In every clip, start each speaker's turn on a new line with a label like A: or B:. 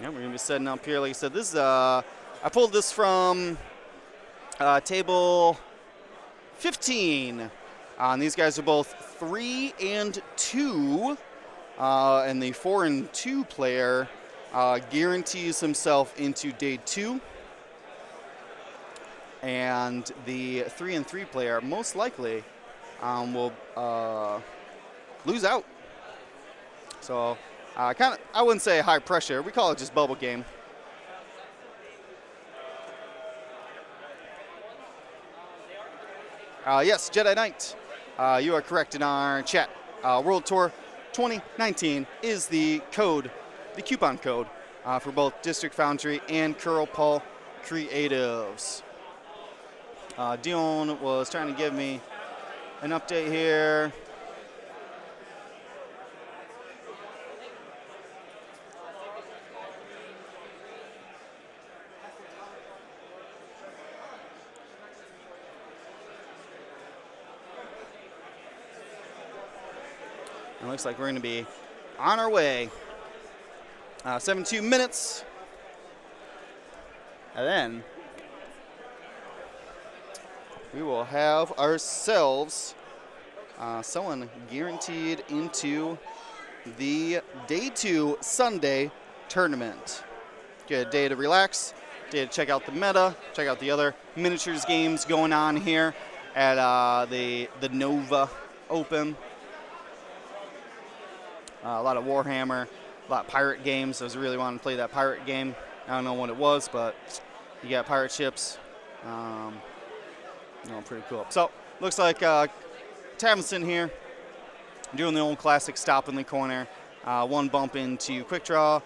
A: Yeah, we're gonna be setting up here. Like I said, this is I pulled this from table 15. And these guys are both 3 and 2, and the 4 and 2 player guarantees himself into day 2, and the 3 and 3 player most likely will lose out. So I wouldn't say high pressure. We call it just bubble game. Yes, Jedi Knight. You are correct in our chat. World Tour 2019 is the code, the coupon code for both District Foundry and Curl Paul Creatives. Dion was trying to give me an update here. It looks like we're going to be on our way. 72 minutes. And then we will have ourselves someone guaranteed into the day 2 Sunday tournament. Get a day to relax, day to check out the meta, check out the other miniatures games going on here at the Nova Open. A lot of Warhammer, a lot of pirate games. I was really wanting to play that pirate game. I don't know what it was, but you got pirate ships. Pretty cool. So, looks like Tavinson here doing the old classic stop in the corner. One bump into quick draw.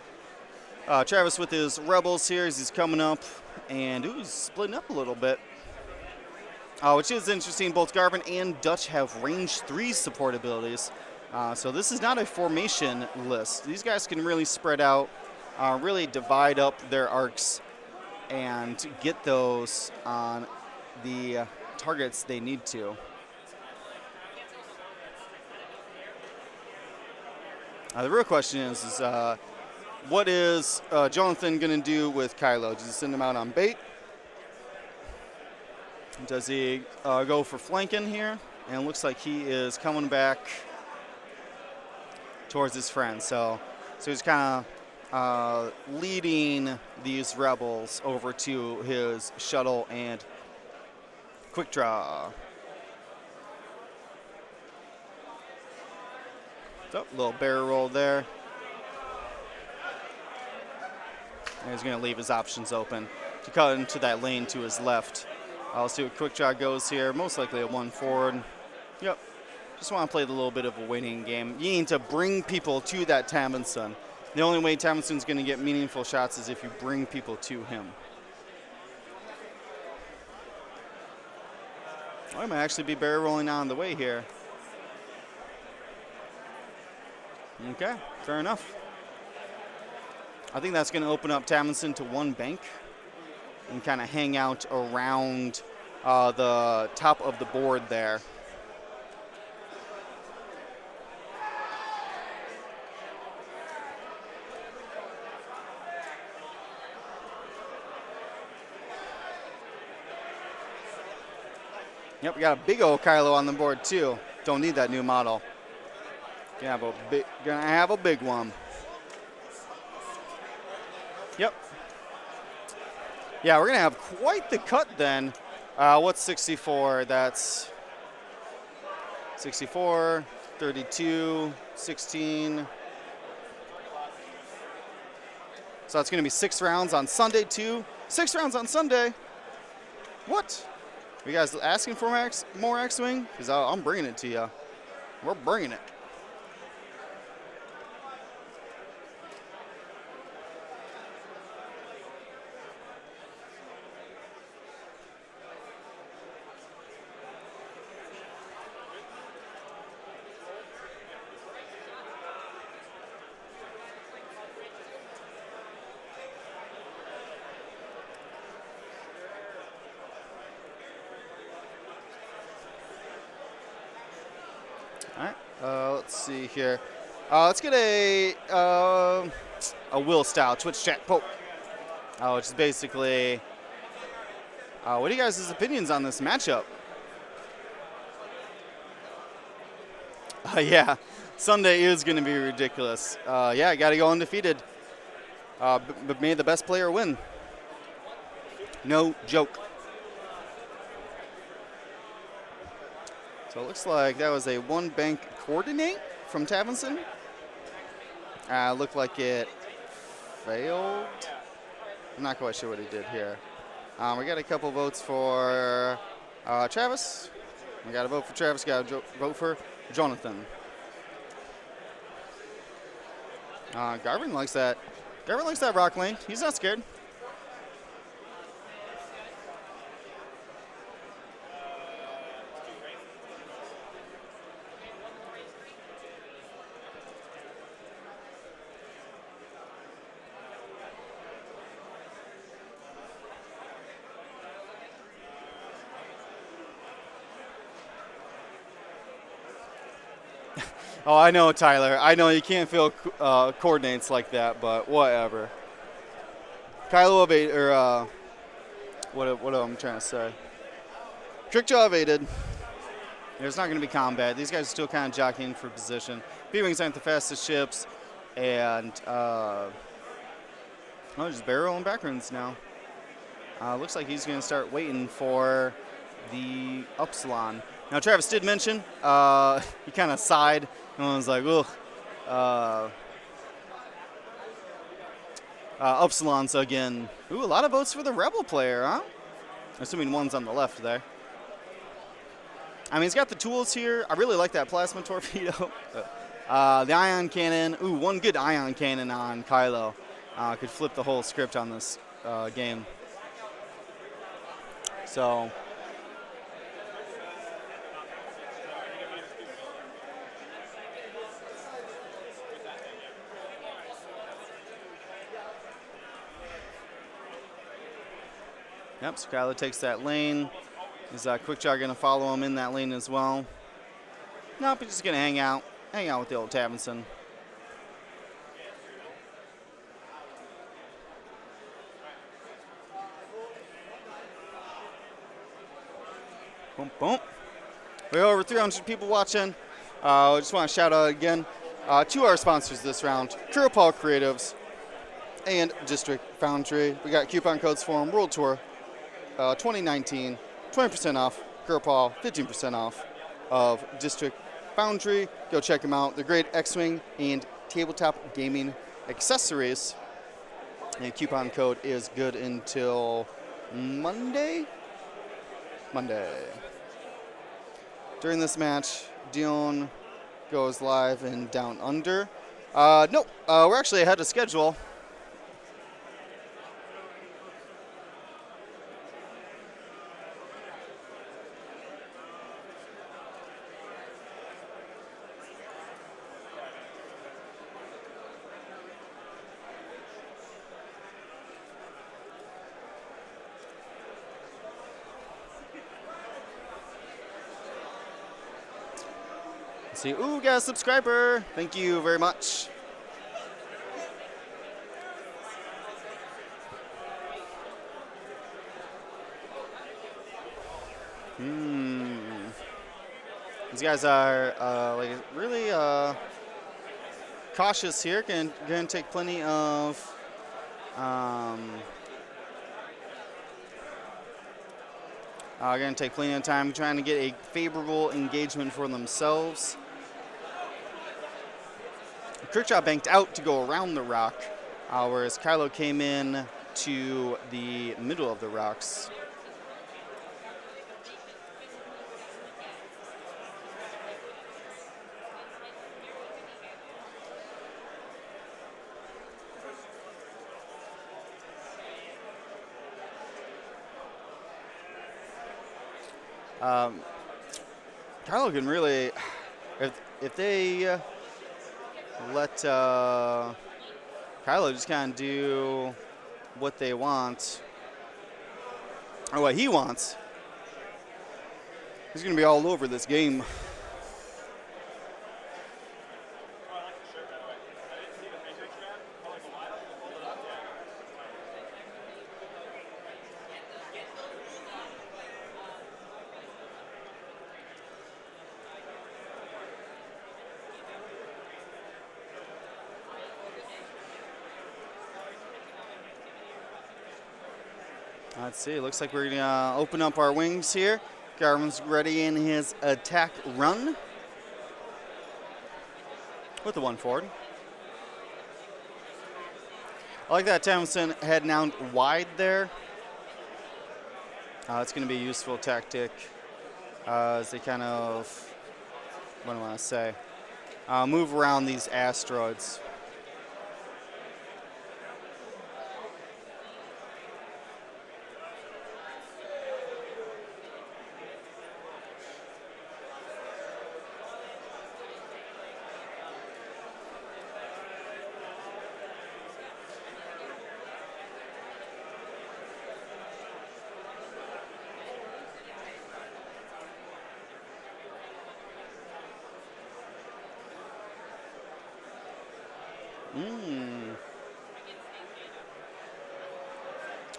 A: Travis with his Rebels here as he's coming up. And he's splitting up a little bit. Which is interesting. Both Garvin and Dutch have range 3 support abilities. So this is not a formation list. These guys can really spread out, really divide up their arcs, and get those on the targets they need to. The real question is what is Johnatan going to do with Kylo? Does he send him out on bait? Does he go for flanking here? And it looks like he is coming back towards his friend. So he's kind of leading these rebels over to his shuttle and quick draw. So, little barrel roll there. And he's going to leave his options open to cut into that lane to his left. I'll see what quick draw goes here. Most likely a 1 forward. Yep. Just want to play the little bit of a waiting game. You need to bring people to that Tavinson. The only way Tavinson's going to get meaningful shots is if you bring people to him. I might actually be barrel rolling on the way here. Okay, fair enough. I think that's going to open up Tavinson to 1 bank and kind of hang out around the top of the board there. Yep, we got a big old Kylo on the board too. Don't need that new model. Gonna have a big one. Yep. Yeah, we're gonna have quite the cut then. What's 64? That's 64, 32, 16. So that's gonna be 6 rounds on Sunday too. 6 rounds on Sunday. What? Are you guys asking for more X-Wing? Because I'm bringing it to you. We're bringing it. All right, let's see here. Let's get a a Will style Twitch chat poke, which is basically, what are you guys' opinions on this matchup? Yeah, Sunday is going to be ridiculous. Yeah, I got to go undefeated. But may the best player win. No joke. So it looks like that was a one bank coordinate from Tavinson. Looked like it failed. I'm not quite sure what he did here. We got a couple votes for Travis. We got a vote for Travis. Got a vote for Johnatan. Garvin likes that. Garvin likes that rock lane. He's not scared. Oh, I know, Tyler. I know you can't feel coordinates like that, but whatever. Kylo evaded, or what am I trying to say? Trickjaw evaded. There's not going to be combat. These guys are still kind of jockeying for position. B-Wings aren't the fastest ships, and just barrel and backruns now. Looks like he's going to start waiting for the Upsilon. Now, Travis did mention, he kind of sighed and was like, ugh. Upsilon's again. Ooh, a lot of votes for the Rebel player, huh? Assuming one's on the left there. I mean, he's got the tools here. I really like that plasma torpedo. The ion cannon. Ooh, one good ion cannon on Kylo. Could flip the whole script on this game. So... Yep, so Kylo takes that lane. Is Quickjaw going to follow him in that lane as well? Nope, he's just going to hang out with the old Tavinson. Boom, boom. We have over 300 people watching. I just want to shout out again to our sponsors this round, Kuropal Creatives and District Foundry. We got coupon codes for them, World Tour 2019, 20% off, Kuropal, 15% off of District Foundry. Go check them out. They're great X-Wing and tabletop gaming accessories. And coupon code is good until Monday? During this match, Dion goes live in Down Under. Nope, we're actually ahead of schedule. See, ooh, got a subscriber. Thank you very much. These guys are like really cautious here. Going to take plenty of going to take plenty of time trying to get a favorable engagement for themselves. Kirkshaw banked out to go around the rock, whereas Kylo came in to the middle of the rocks. Kylo can really, if they let Kylo just kind of do what they want, or what he wants, he's going to be all over this game. Let's see. Looks like we're going to open up our wings here. Garvin's ready in his attack run with the 1 forward. I like that Tamsin heading out wide there. It's going to be a useful tactic as they kind of, what do I want to say, move around these asteroids.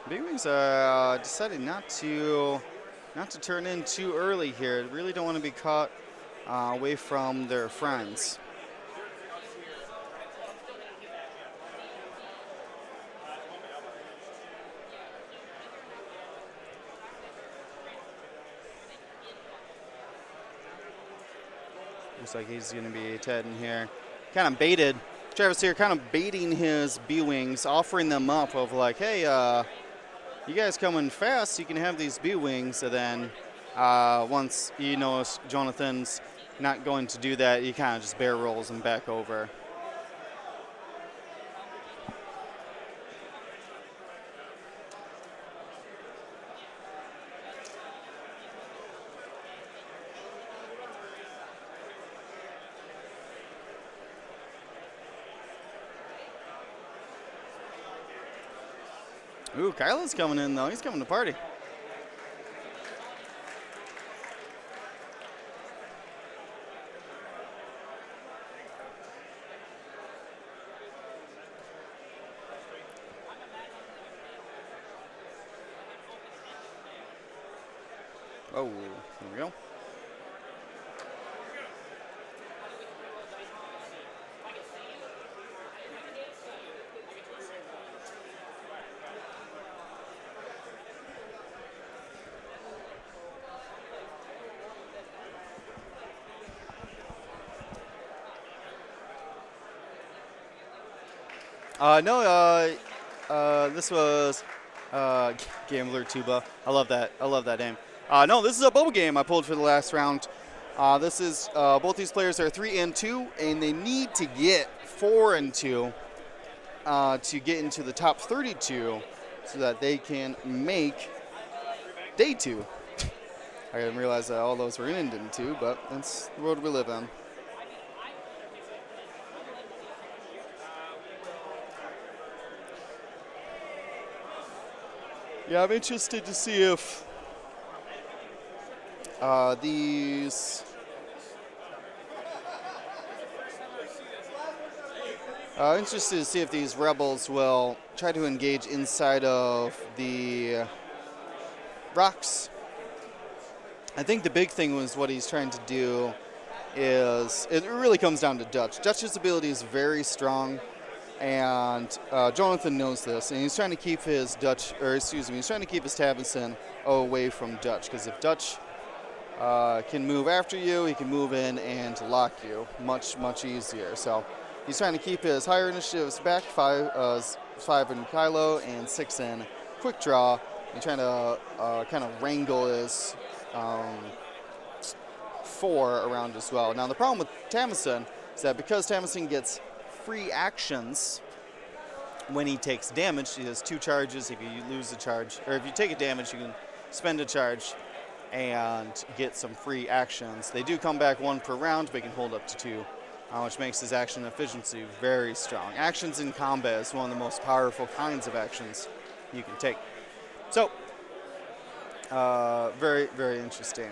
A: Big Wings decided not to turn in too early here. Really don't want to be caught away from their friends. Looks like he's going to be heading here. Kind of baited. Travis here kind of baiting his B-Wings, offering them up of like, hey, you guys coming fast, you can have these B-Wings. And then once you know Jonathan's not going to do that, he kind of just barrel rolls them back over. Ooh, Kyla's coming in, though. He's coming to party. Oh, here we go. This was Gambler Tuba. I love that. I love that name. No, this is a bubble game I pulled for the last round. This is both these players are 3-2, and they need to get 4-2 to get into the top 32, so that they can make day 2. I didn't realize that all those were in day 2, but that's the world we live in. Yeah, I'm interested to see if these interested to see if these rebels will try to engage inside of the rocks. I think the big thing was what he's trying to do is it really comes down to Dutch. Dutch's ability is very strong. And Jonathan knows this, and he's trying to keep his he's trying to keep his Tabinson away from Dutch, because if Dutch can move after you, he can move in and lock you much, much easier. So he's trying to keep his higher initiatives back, 5 in Kylo and 6 in Quick Draw, and trying to kind of wrangle his 4 around as well. Now the problem with Tamison is that because Tamison gets free actions when he takes damage, he has 2 charges. If you lose a charge, or if you take a damage, you can spend a charge and get some free actions. They do come back 1 per round, but he can hold up to 2, which makes his action efficiency very strong. Actions in combat is one of the most powerful kinds of actions you can take. So, very, very interesting.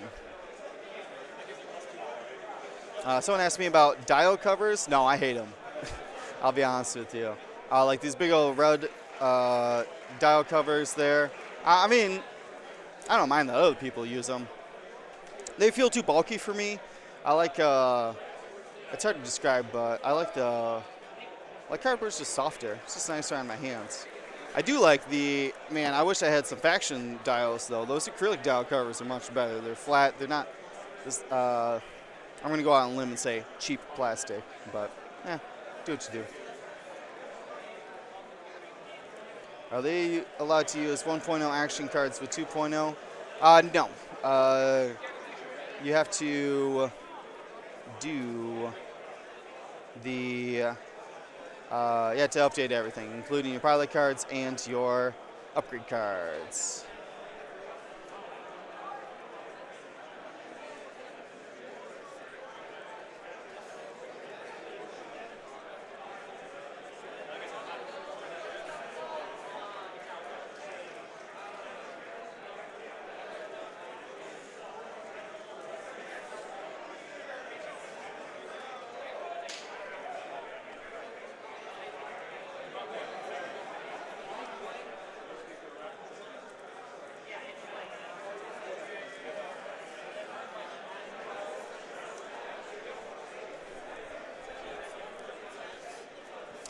A: Someone asked me about dial covers. No, I hate them. I'll be honest with you. Like these big old red dial covers there. I mean, I don't mind that other people use them. They feel too bulky for me. I like, it's hard to describe, but I like cardboard's just softer. It's just nicer on my hands. I do like the, man, I wish I had some faction dials, though. Those acrylic dial covers are much better. They're flat. They're not, this, I'm going to go out on a limb and say cheap plastic, but, do what you do. Are they allowed to use 1.0 action cards with 2.0? No. You have to do the, you have to update everything, including your pilot cards and your upgrade cards.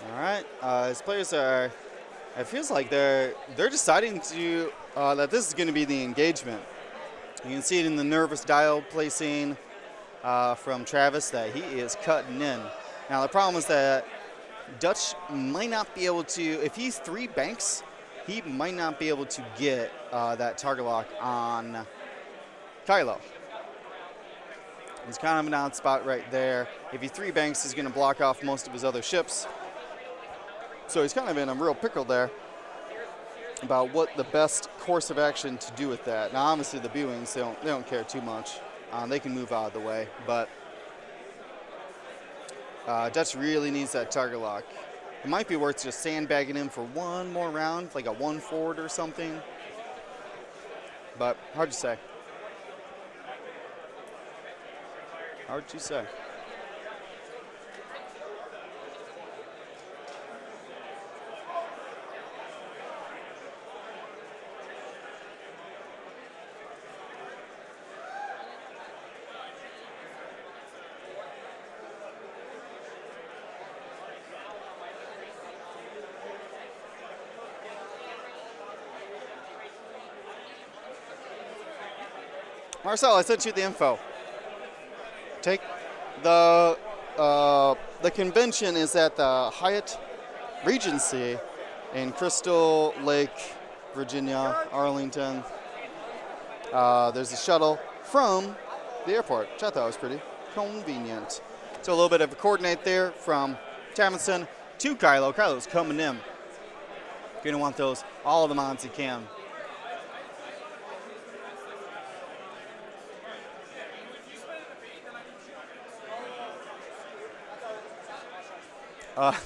A: All right, his players are, it feels like they're deciding to, that this is going to be the engagement. You can see it in the nervous dial placing from Travis that he is cutting in. Now the problem is that Dutch might not be able to, if he's 3 banks, he might not be able to get that target lock on Kylo. He's kind of an odd spot right there. If he 3 banks, he's going to block off most of his other ships. So he's kind of in a real pickle there about what the best course of action to do with that. Now, obviously, the B-Wings, they don't care too much. They can move out of the way, but Dutch really needs that target lock. It might be worth just sandbagging him for one more round, like a 1 forward or something, but hard to say. Hard to say. Marcel, I sent you the info. Take the convention is at the Hyatt Regency in Crystal Lake, Virginia, Arlington. There's a shuttle from the airport, which I thought was pretty convenient. So a little bit of a coordinate there from Tamison to Kylo. Kylo's coming in. You're going to want those, all of the mods you can.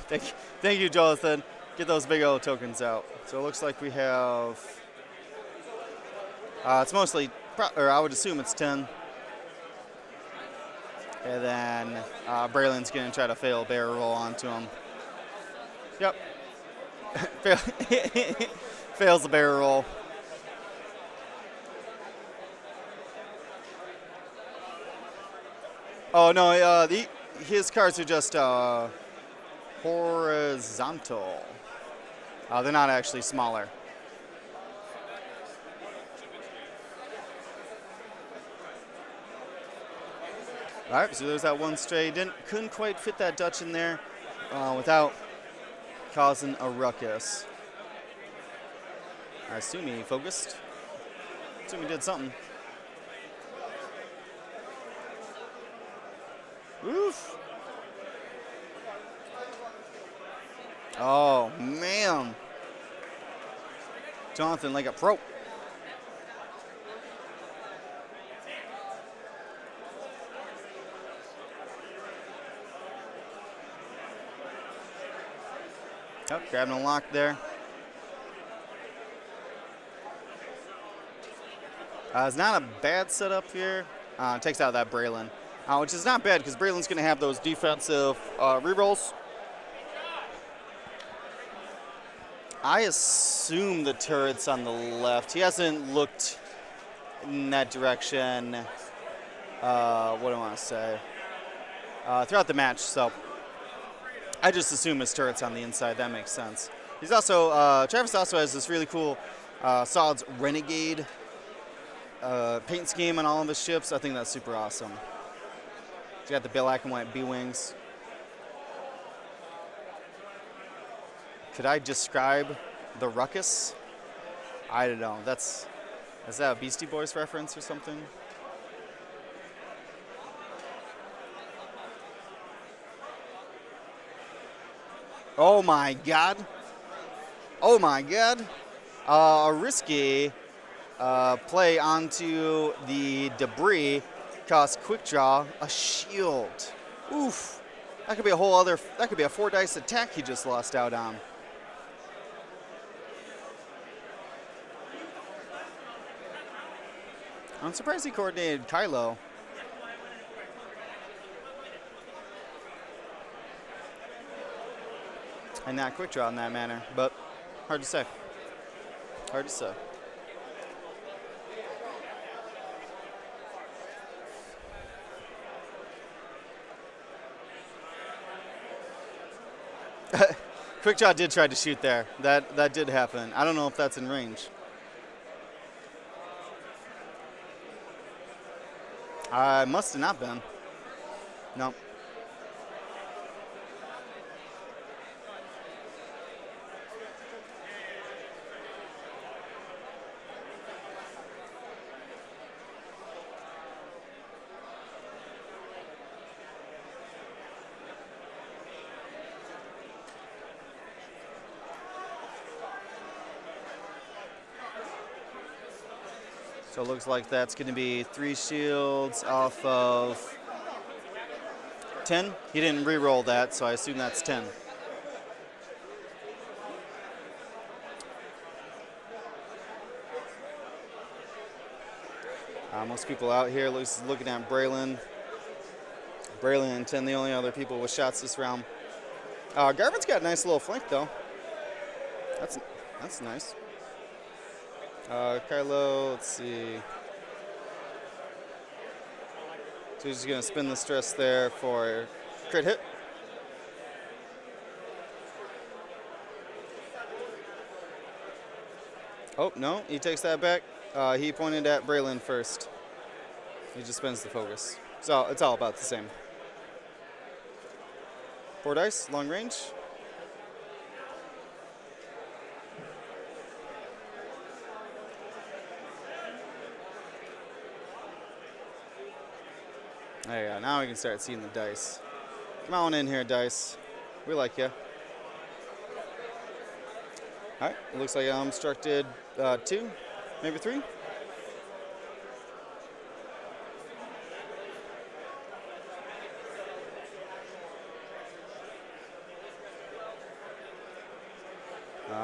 A: Thank you, Jonathan. Get those big old tokens out. So it looks like we have, it's mostly, or I would assume it's 10. And then Braylon's going to try to fail barrel roll onto him. Yep. Fails the barrel roll. Oh, no, his cards are just horizontal. They're not actually smaller. All right, so there's that one stray. Couldn't quite fit that Dutch in there without causing a ruckus. I assume he focused. I assume he did something. Oof. Oh, man. Johnatan like a pro. Oh, grabbing a lock there. It's not a bad setup here. Takes out that Braylon, which is not bad because Braylon's going to have those defensive rerolls. I assume the turret's on the left. He hasn't looked in that direction, what do I want to say, throughout the match, so I just assume his turret's on the inside. That makes sense. He's also Travis also has this really cool Solid's Renegade paint scheme on all of his ships. I think that's super awesome. He's got the black and white B-wings. Could I describe the ruckus? I don't know. Is that a Beastie Boys reference or something? Oh my god. Oh my god. A risky play onto the debris cost quick draw a shield. Oof. That could be a that could be a 4 dice attack he just lost out on. I'm surprised he coordinated Kylo. And not quick draw in that manner, but hard to say. Hard to say. Quick draw did try to shoot there. That did happen. I don't know if that's in range. Must have not been. No. So it looks like that's going to be 3 shields off of 10. He didn't re-roll that, so I assume that's 10. Most people out here looking at Braylon. Braylon and 10, the only other people with shots this round. Garvin's got a nice little flank, though. That's nice. Kylo, let's see. So he's just going to spin the stress there for crit hit. Oh, no, he takes that back. He pointed at Braylon first. He just spins the focus. So it's all about the same. 4 dice, long range. There you go. Now we can start seeing the dice. Come on in here, dice. We like you. All right. It looks like I'm instructed 2, maybe 3.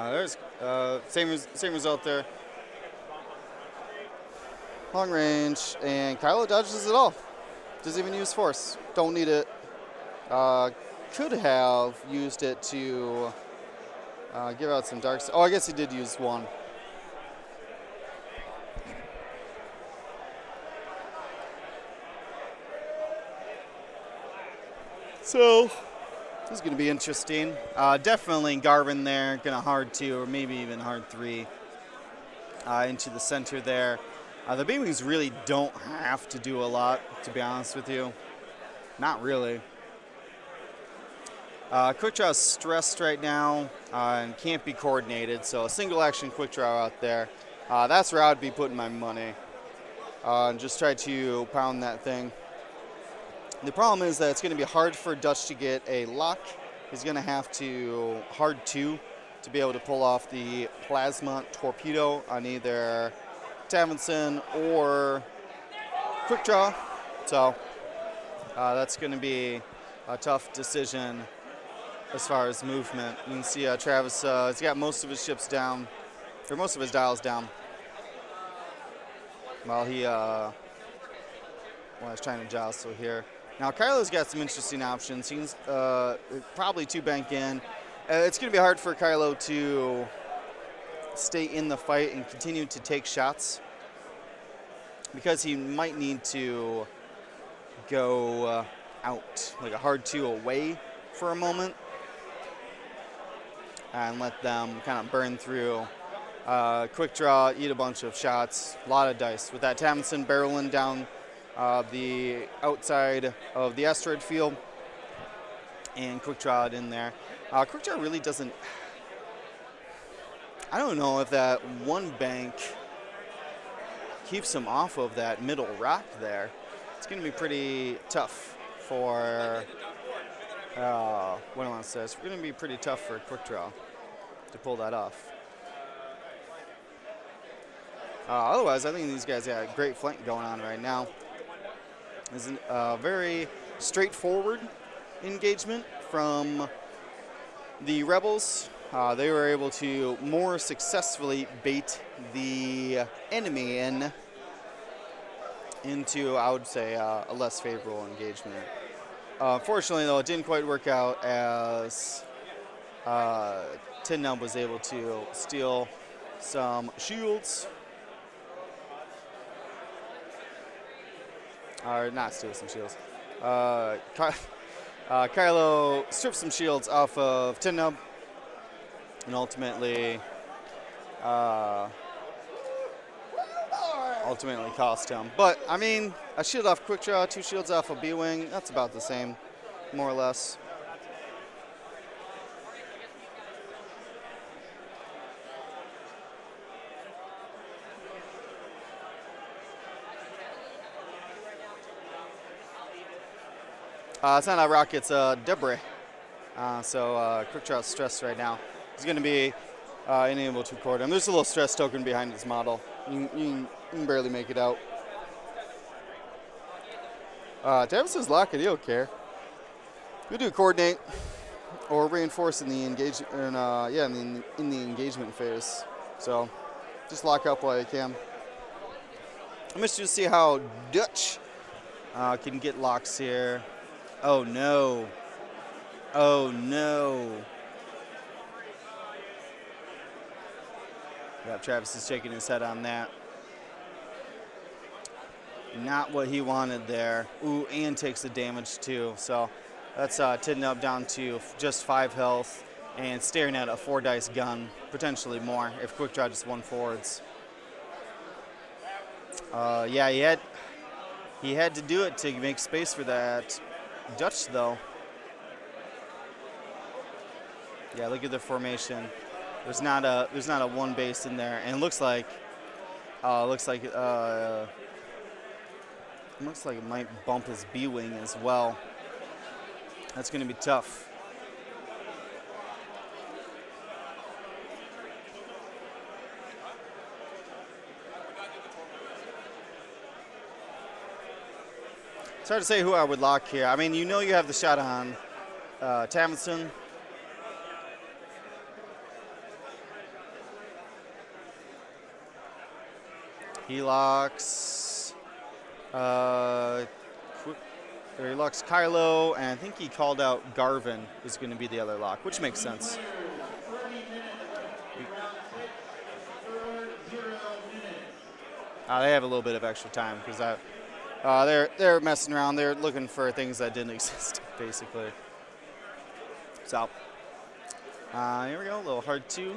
A: There's same result there. Long range, and Kylo dodges it all. Doesn't even use force. Don't need it. Could have used it to give out some dark. Oh, I guess he did use 1. So this is going to be interesting. Definitely Garvin there, going to hard 2 or maybe even hard 3 into the center there. The B-Wings really don't have to do a lot, to be honest with you. Not really. Quick draw is stressed right now and can't be coordinated, so a single action quick draw out there. That's where I'd be putting my money. And just try to pound that thing. The problem is that it's going to be hard for Dutch to get a lock. He's going to have to hard 2 to be able to pull off the plasma torpedo on either Tavinson or quick draw. So that's going to be a tough decision as far as movement. You can see Travis, he's got most of his ships down, or most of his dials down, while he was trying to jostle here. Now Kylo's got some interesting options. He's probably 2 bank in. It's going to be hard for Kylo to stay in the fight and continue to take shots, because he might need to go out, like a hard 2 away for a moment. and let them kind of burn through. Quick draw, eat a bunch of shots, a lot of dice. With that Tamsin barreling down the outside of the asteroid field, and quick draw it in there. Quick draw really doesn't. I don't know if that one bank keeps him off of that middle rock there. It's going to be pretty tough for. What do I want to say? It's going to be pretty tough for a quick draw to pull that off. Otherwise, I think these guys got a great flank going on right now. It's a very straightforward engagement from the Rebels. They were able to more successfully bait the enemy into, I would say, a less favorable engagement. Fortunately, though, it didn't quite work out as Tin Nub was able to steal some shields. Or not steal some shields. Kylo stripped some shields off of Tin Nub and ultimately cost him. But, I mean, a shield off quick draw, 2 shields off a B-Wing, that's about the same, more or less. It's not a rock, it's a debris. So quick draw stress right now. He's going to be unable to record him. There's a little stress token behind his model. You can barely make it out. Davis is locked, he don't care. You do coordinate or reinforce in the in the engagement phase. So just lock up while you can. I'm interested to see how Dutch can get locks here. Oh no. Oh no. Yep, Travis is shaking his head on that. Not what he wanted there. Ooh, and takes the damage too. So that's Tin Nub down to just 5 health and staring at a 4-dice gun, potentially more if quick draw just 1 forwards. Yeah, he had to do it to make space for that Dutch though. Yeah, look at the formation. There's not a 1 base in there, and it looks like it might bump his B-Wing as well. That's going to be tough. It's hard to say who I would lock here. I mean, you know you have the shot on Tamsin. He locks he locks Kylo, and I think he called out Garvin is going to be the other lock, which makes sense. They have a little bit of extra time because they're messing around. They're looking for things that didn't exist, basically. So here we go, a little hard 2.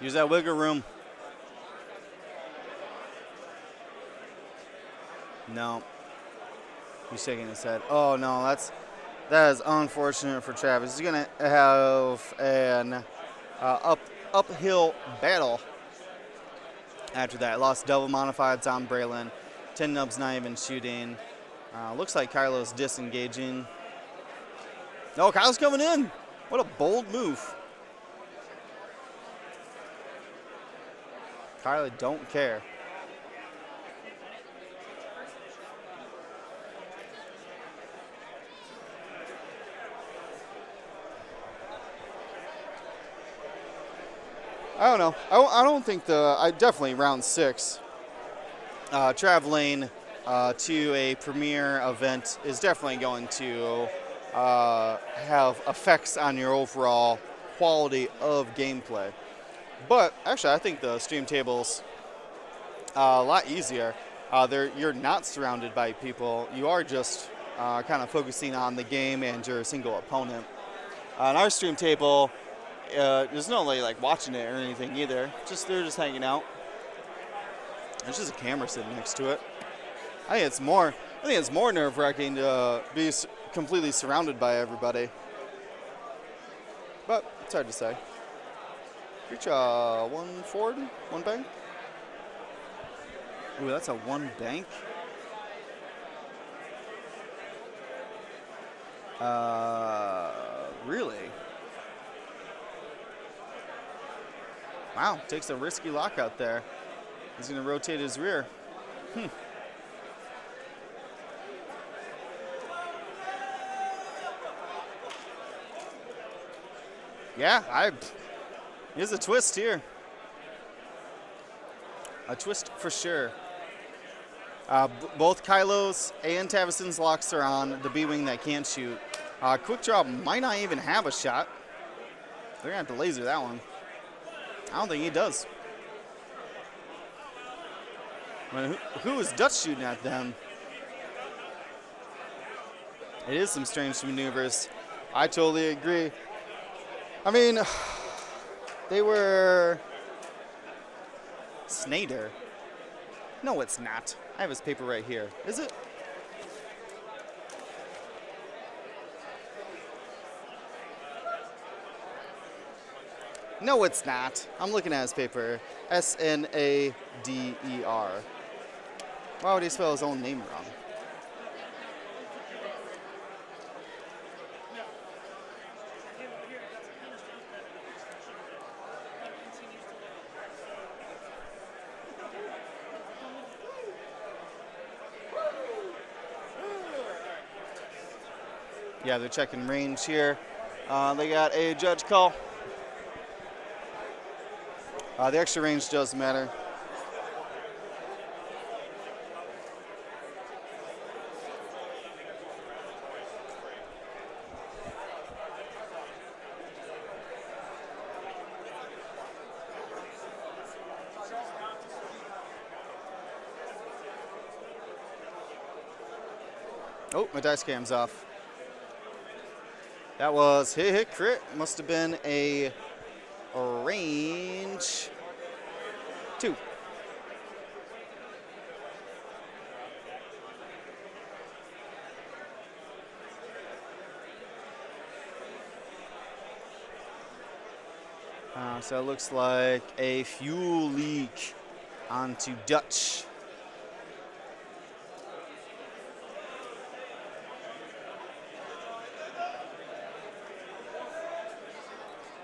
A: Use that wiggle room. No. He's shaking his head. Oh no, that is unfortunate for Travis. He's gonna have an uphill battle after that. Lost double modifieds on Braylon. Tin Nub's not even shooting. Looks like Kylo's disengaging. No, Kylo's coming in. What a bold move. Kylo don't care. I don't know. I don't think definitely round 6. Traveling to a premiere event is definitely going to have effects on your overall quality of gameplay. But actually, I think the stream table's a lot easier. You're not surrounded by people. You are just kind of focusing on the game and your single opponent. On our stream table, there's no like watching it or anything either. They're just hanging out. There's just a camera sitting next to it. I think it's more nerve-wracking to be completely surrounded by everybody. But it's hard to say. Reach one forward, one bank. Ooh, that's a one bank. Really? Wow, takes a risky lockout there. He's going to rotate his rear. Yeah, there's a twist here. A twist for sure. Both Kylo's and Tavison's locks are on the B-Wing that can't shoot. Quick Draw might not even have a shot. They're going to have to laser that one. I don't think he does. Who is Dutch shooting at them? It is some strange maneuvers. I totally agree. I mean, they were Snader. No, it's not. I have his paper right here. Is it? No, it's not. I'm looking at his paper. Snader. Why would he spell his own name wrong? Yeah, they're checking range here. They got a judge call. The extra range does matter. Oh, my dice cam's off. That was hit crit. Must have been a range 2. So it looks like a fuel leak onto Dutch.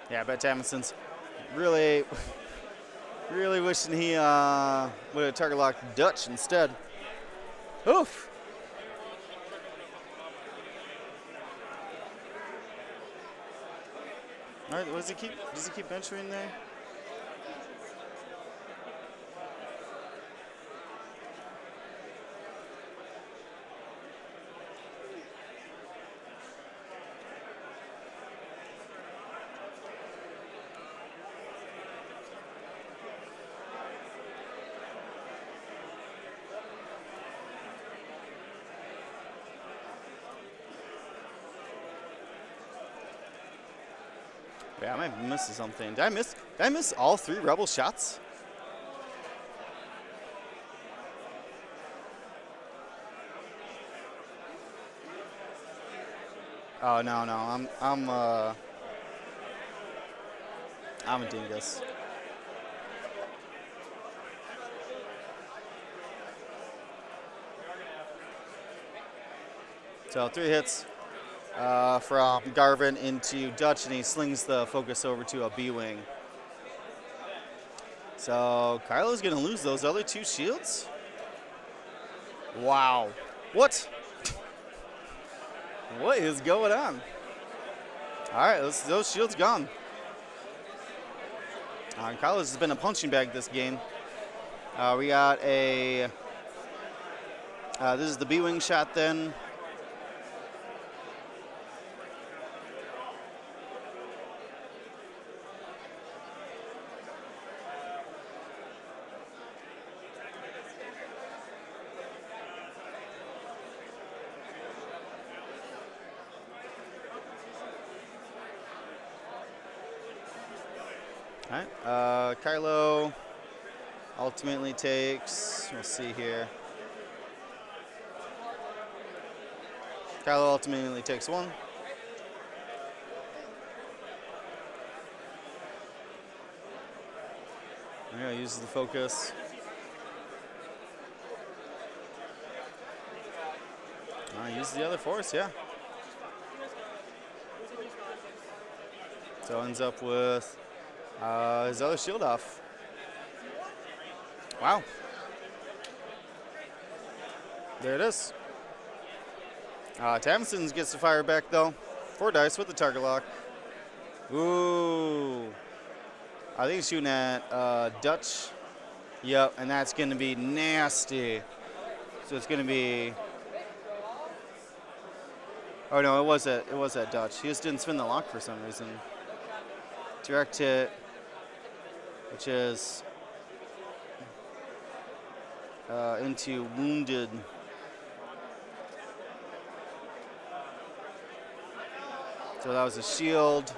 A: Yeah, I bet Tamison's really wishing he would have target locked Dutch instead. Oof. All right, what does he keep? Does he keep venturing there? Yeah, I might be missing something. Did I miss all 3 Rebel shots? Oh no, I'm a dingus. So 3 hits. From Garvin into Dutch, and he slings the focus over to a B-Wing. So Kylo's going to lose those other 2 shields? Wow. What? What is going on? All right, those shields gone. Kylo's has been a punching bag this game. We got a... this is the B-Wing shot then. All right. Kylo ultimately takes. We'll see here. Kylo ultimately takes 1. Yeah, uses the focus. Uses the other force, yeah. So ends up with his other shield off. Wow. There it is. Tamsin gets to fire back, though. 4 dice with the target lock. Ooh. I think he's shooting at Dutch. Yep, and that's going to be nasty. So it's going to be... Oh, no, it was at Dutch. He just didn't spin the lock for some reason. Direct hit, which is into wounded. So that was a shield,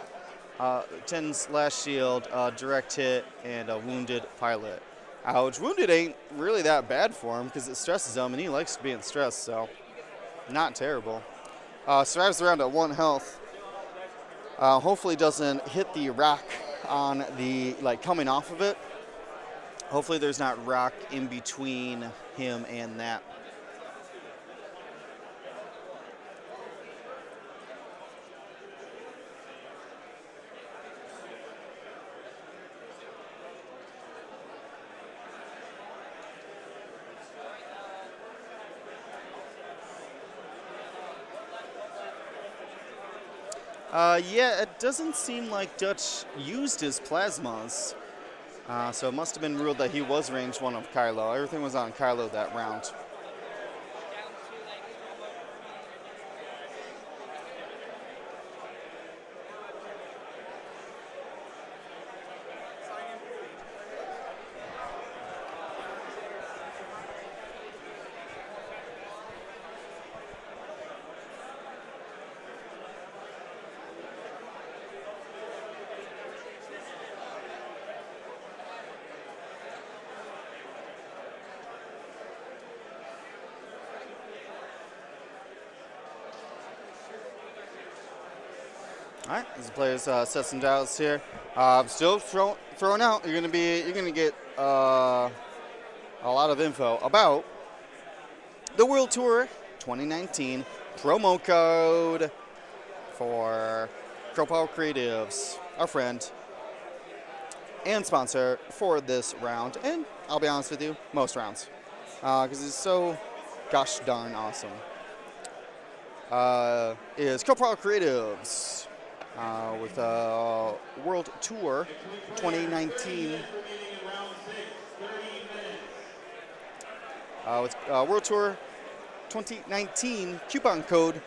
A: 10 slash shield, direct hit, and a wounded pilot. Ouch. Wounded ain't really that bad for him because it stresses him, and he likes being stressed, so not terrible. Survives the round at 1 health. Hopefully doesn't hit the rock on the, coming off of it. Hopefully there's not rock in between him and that. Yeah, it doesn't seem like Dutch used his plasmas. So it must have been ruled that he was range 1 of Kylo. Everything was on Kylo that round. All right, as the players set some dials here, still throwing out. You're gonna get a lot of info about the World Tour 2019 promo code for Crowpaw Creatives, our friend and sponsor for this round. And I'll be honest with you, most rounds, because it's so gosh darn awesome. Is Crowpaw Creatives. With World Tour 2019. With World Tour 2019 coupon code,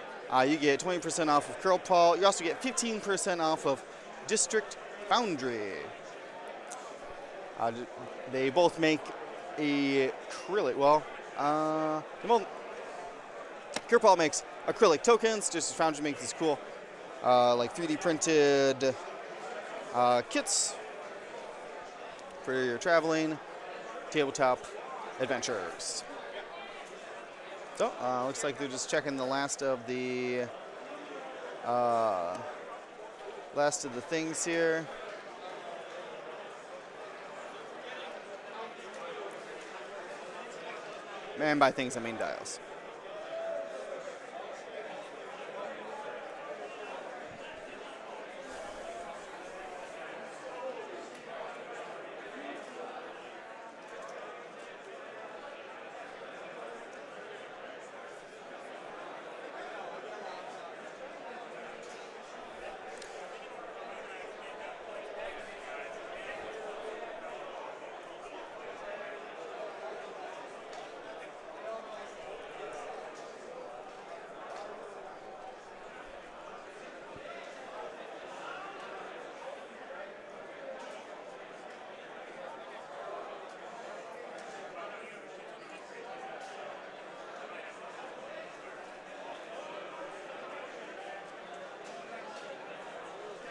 A: you get 20% off of Curl Paul. You also get 15% off of District Foundry. They both make acrylic. Well, Curl Paul makes acrylic tokens. District Foundry makes this cool. 3D printed kits for your traveling tabletop adventures. So, looks like they're just checking the last of the things here. And by things, I mean dials.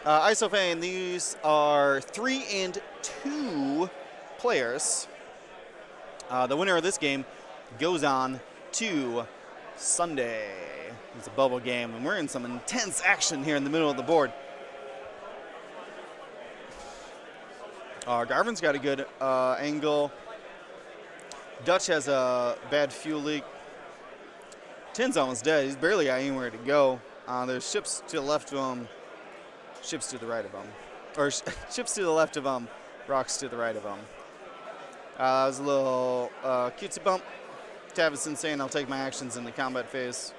A: Isofane, these are 3 and 2 players. The winner of this game goes on to Sunday. It's a bubble game, and we're in some intense action here in the middle of the board. Garvin's got a good angle. Dutch has a bad fuel leak. Tin's almost dead. He's barely got anywhere to go. There's ships to the left of him, ships to the right of him. Or ships to the left of him, rocks to the right of him. That was a little cutesy bump. Tavis saying I'll take my actions in the combat phase.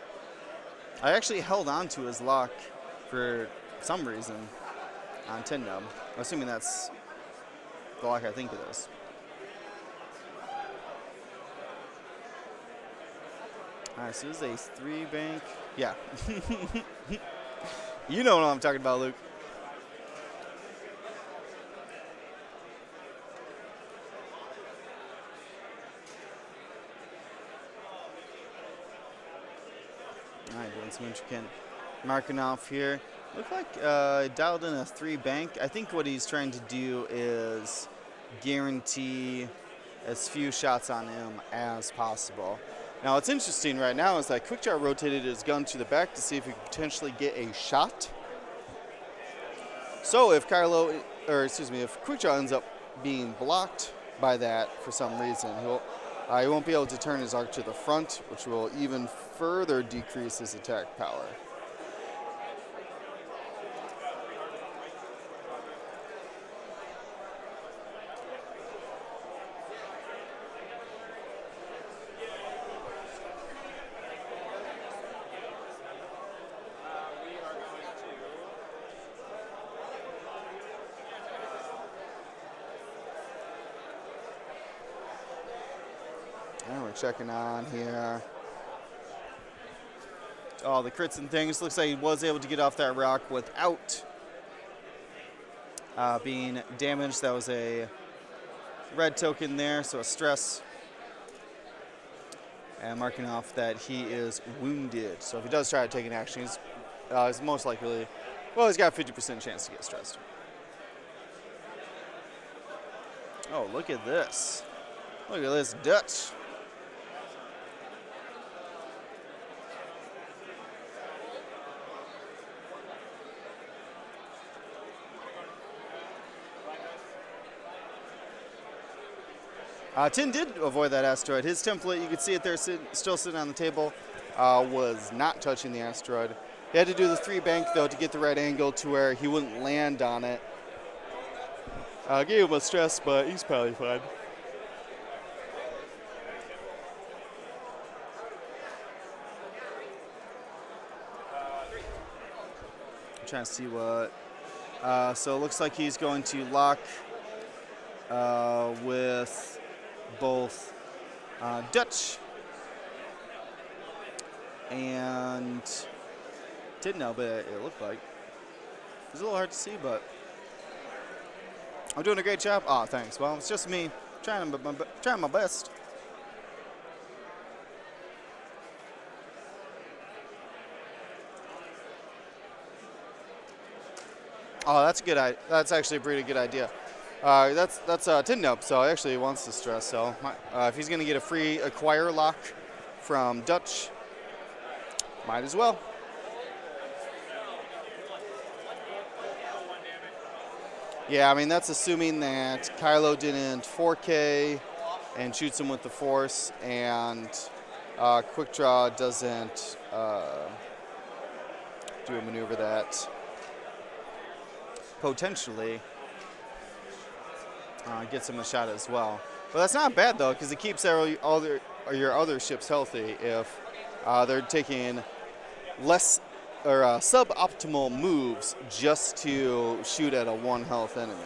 A: I actually held on to his lock for some reason on Tin Nub. Assuming that's the lock I think it is. Alright, so this is a 3 bank. Yeah. You know what I'm talking about, Luke. Alright, doing some intricate marking off here. Look like dialed in a 3 bank. I think what he's trying to do is guarantee as few shots on him as possible. Now, what's interesting right now is that Quickdraw rotated his gun to the back to see if he could potentially get a shot. So if if Quickdraw ends up being blocked by that for some reason, he won't be able to turn his arc to the front, which will even further decrease his attack power. Checking on here. All the crits and things. Looks like he was able to get off that rock without being damaged. That was a red token there, so a stress. And marking off that he is wounded. So if he does try to take an action, he's most likely, well, he's got a 50% chance to get stressed. Oh, look at this. Look at this Dutch. Tin did avoid that asteroid. His template, you can see it there still sitting on the table, was not touching the asteroid. He had to do the 3 bank, though, to get the right angle to where he wouldn't land on it. Gave him a stress, but he's probably fine. I'm trying to see what... so it looks like he's going to lock with both Dutch and didn't know, but it looked like. It's a little hard to see, but I'm doing a great job. Oh, thanks. Well, it's just me trying my best. Oh, that's a good. That's actually a pretty good idea. That's Tin Nub, so actually he wants to stress. So if he's going to get a free acquire lock from Dutch, might as well. Yeah, I mean, that's assuming that Kylo didn't 4K and shoots him with the Force, and Quickdraw doesn't do a maneuver that potentially gets him a shot as well. But that's not bad, though, because it keeps your other ships healthy if they're taking less or suboptimal moves just to shoot at a 1 health enemy.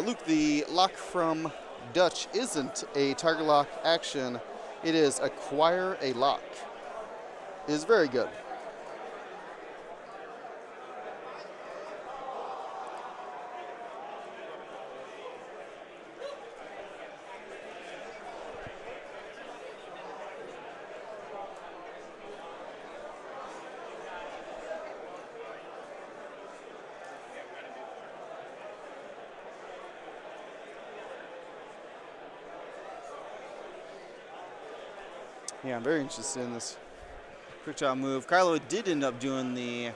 A: Luke, the lock from Dutch isn't a target lock action. It is acquire a lock. It is very good. Yeah, I'm very interested in this quick draw move. Kylo did end up doing the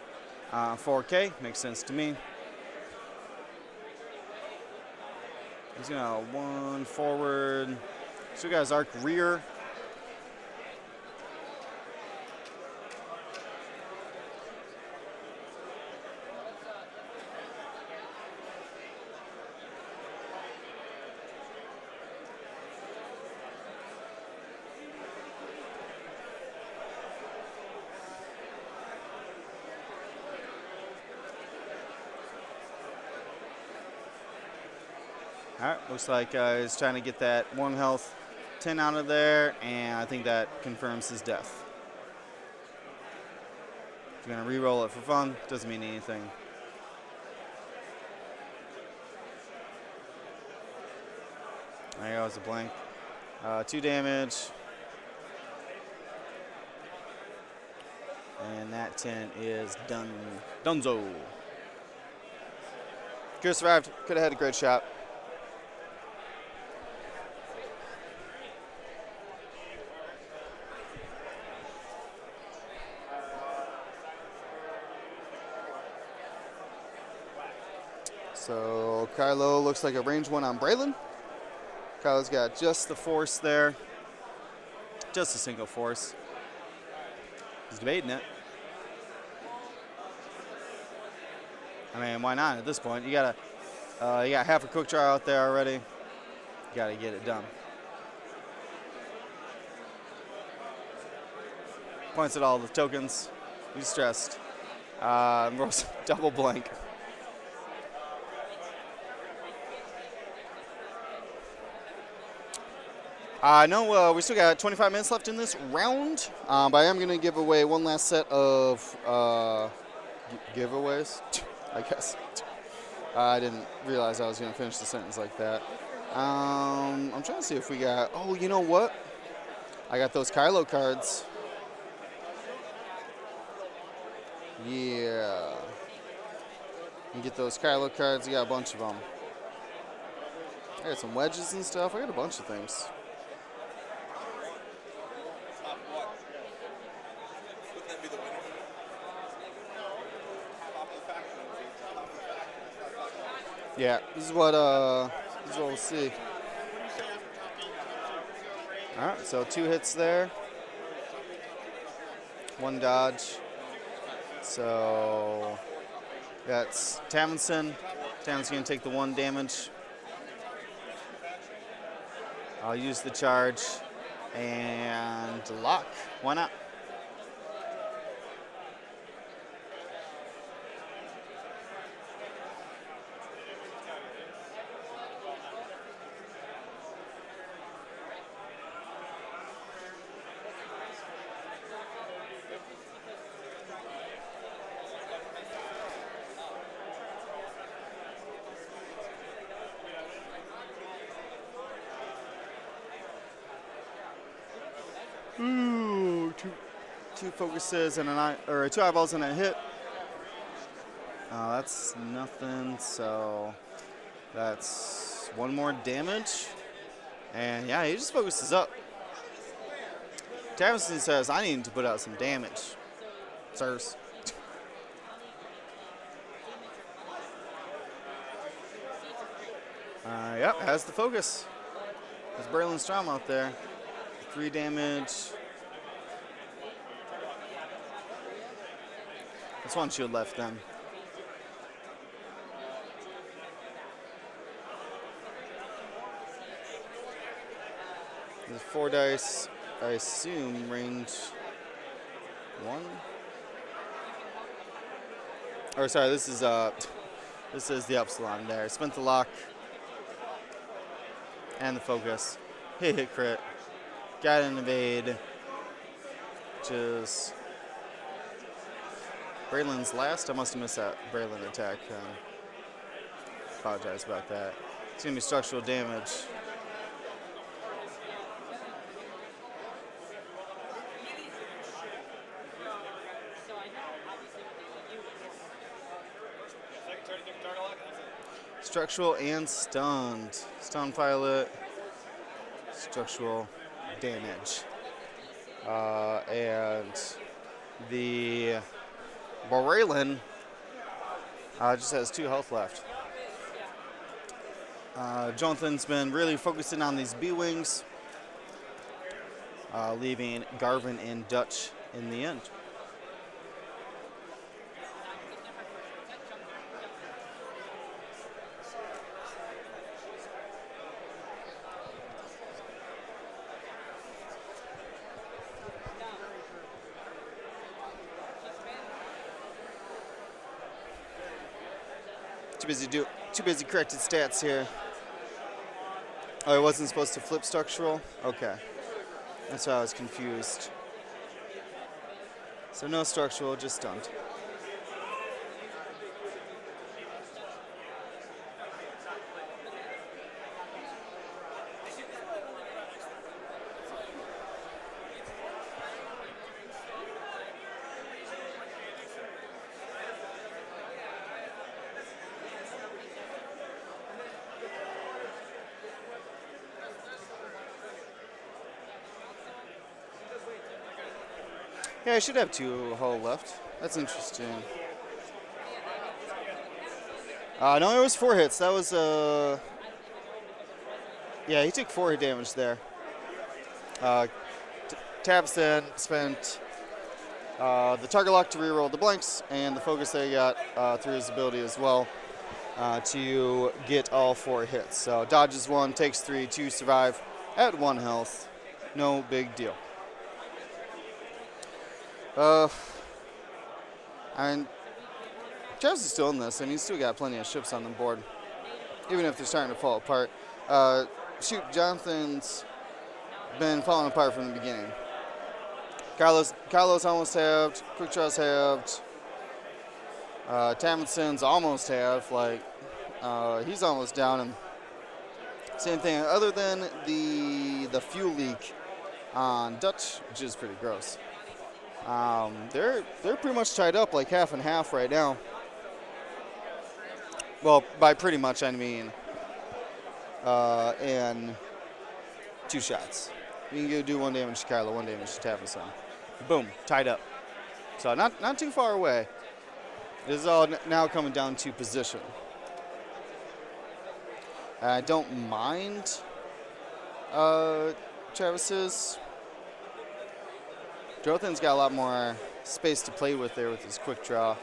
A: 4K. Makes sense to me. He's gonna one forward. So we got his arc rear. All right, looks like he's trying to get that 1 health 10 out of there, and I think that confirms his death. If you're going to re-roll it for fun, doesn't mean anything. There goes a blank. 2 damage. And that 10 is done. Dunzo. Could have survived. Could have had a great shot. So Kylo looks like a range 1 on Braylon. Kylo's got just the force there. Just a single force. He's debating it. I mean, why not at this point? You got half a quick draw out there already. You gotta get it done. Points at all the tokens. He's stressed. Rolls double blank. No, we still got 25 minutes left in this round, but I am going to give away one last set of giveaways, I guess. I didn't realize I was going to finish the sentence like that. I'm trying to see if we got, oh, you know what? I got those Kylo cards. Yeah. You get those Kylo cards, you got a bunch of them. I got some wedges and stuff, I got a bunch of things. Yeah, this is what we'll see. All right, so 2 hits there, 1 dodge. So that's Tavinson. Tavinson's gonna take the 1 damage. I'll use the charge and lock. Why not? Ooh, two focuses and or 2 eyeballs and a hit. That's nothing. So that's 1 more damage. And yeah, he just focuses up. Tavinson says, "I need to put out some damage, sirs." Yep, has the focus. There's Braylon Strom out there. 3 damage. That's 1 shield left then. There's 4 dice. I assume range 1. Or sorry, this is the Upsilon there. Spent the lock and the focus. Hit crit. Got an evade. Just Braylon's last. I must have missed that Braylon attack. Apologize about that. It's gonna be structural damage. Structural and stunned. Stun pilot. Structural damage. And the Borelin just has 2 health left. Jonatan's been really focusing on these B-Wings, leaving Garvin and Dutch in the end. Too busy correcting stats here. Oh, I wasn't supposed to flip structural? Okay. That's why I was confused. So no structural, just stunned. Yeah, I should have 2 hull left. That's interesting. No, it was 4 hits. That was, yeah, he took 4 hit damage there. Tabson spent the target lock to reroll the blanks, and the focus that he got through his ability as well to get all 4 hits. So dodges 1, takes 3, 2 survive at 1 health. No big deal. And Travis is still in this, and he's still got plenty of ships on the board, even if they're starting to fall apart. Shoot, Jonathan's been falling apart from the beginning. Carlos almost halved, Quick Draw's halved, Tamunsen's almost halved, like, he's almost down, and same thing, other than the fuel leak on Dutch, which is pretty gross. They're pretty much tied up like half and half right now. Well, by pretty much I mean in 2 shots. You can go do 1 damage to Kylo, 1 damage to Tamunsen. Boom, tied up. So not too far away. This is all now coming down to position. I don't mind Travis's. Jonathan's got a lot more space to play with there with his quick draw.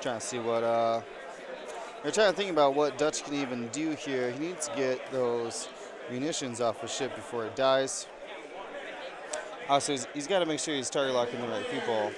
A: Trying to see what they're trying to think about what Dutch can even do here. He needs to get those munitions off his ship before it dies. Also, he's got to make sure he's target locking the right people.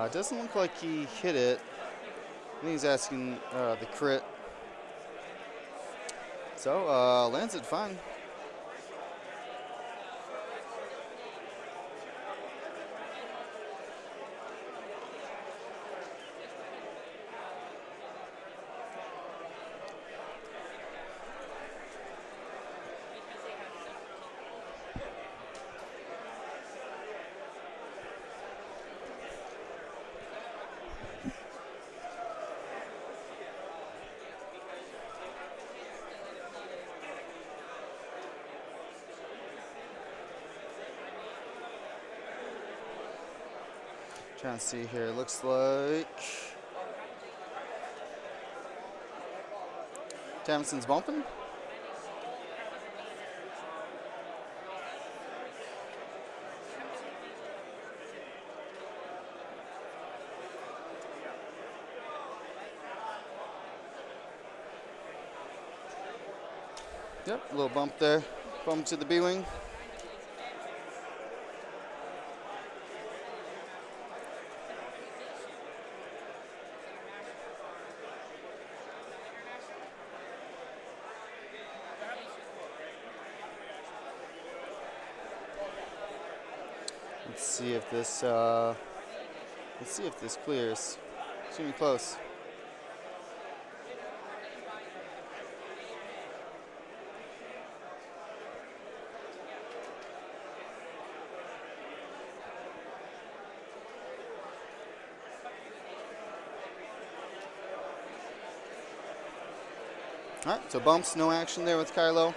A: It doesn't look like he hit it. I think he's asking the crit. So, lands it fine. Trying to see here. Looks like Tamison's bumping. Yep, a little bump there. Bump to the B-wing. Let's see if this clears. It's gonna be close. All right, so bumps, no action there with Kylo.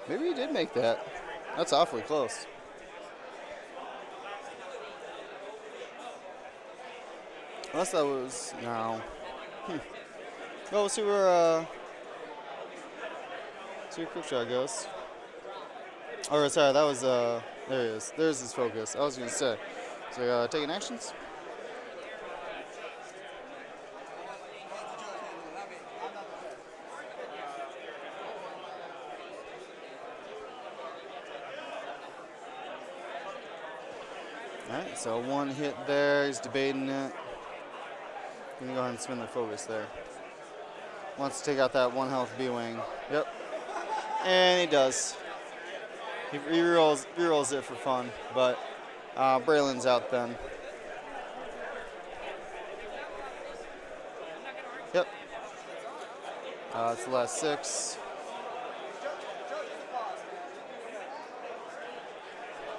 A: Maybe he did make that. That's awfully close. Unless that was no. Well, we'll see where quick shot goes. Oh, sorry, that was there he is. There's his focus. I was gonna say. So taking actions. All right, so one hit there. He's debating it. Gonna go ahead and spin the focus there. Wants to take out that 1 health B-wing. Yep. And he does. He rerolls it for fun, but Braylon's out then. Yep. It's the last 6.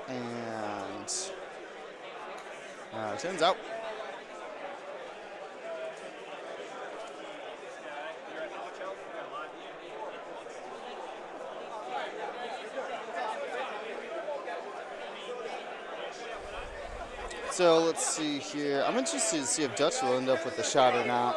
A: And 10's out. So let's see here. I'm interested to see if Dutch will end up with the shot or not.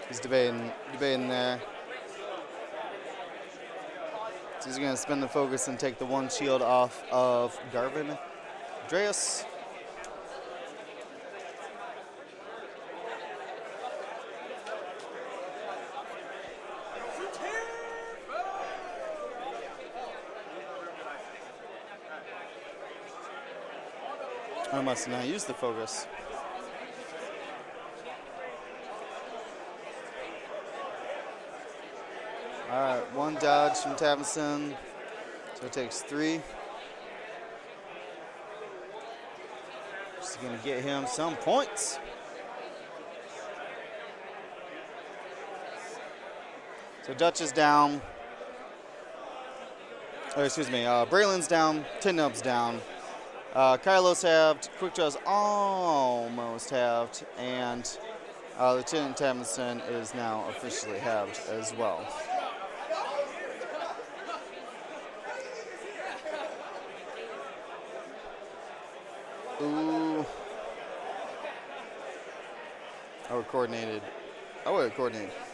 A: He's debating there. So he's going to spin the focus and take the 1 shield off of Garvin Andreas. I must not use the focus. All right, 1 dodge from Tavison, so it takes 3. Just gonna get him some points. So Dutch is down. Oh, excuse me. Braylon's down. Tin Nub's down. Kylo's halved. Quickjaw's almost halved, and Lieutenant Tavison is now officially halved as well. Ooh. I would have coordinated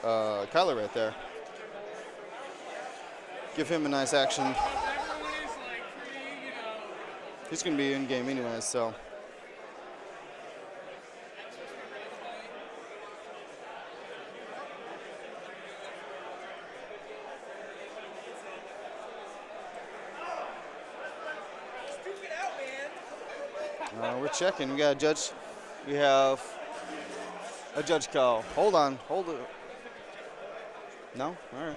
A: Kylo right there. Give him a nice action. He's going to be in game anyway, so. We're checking. We got a judge. We have a judge call. Hold on. Hold it. No? All right.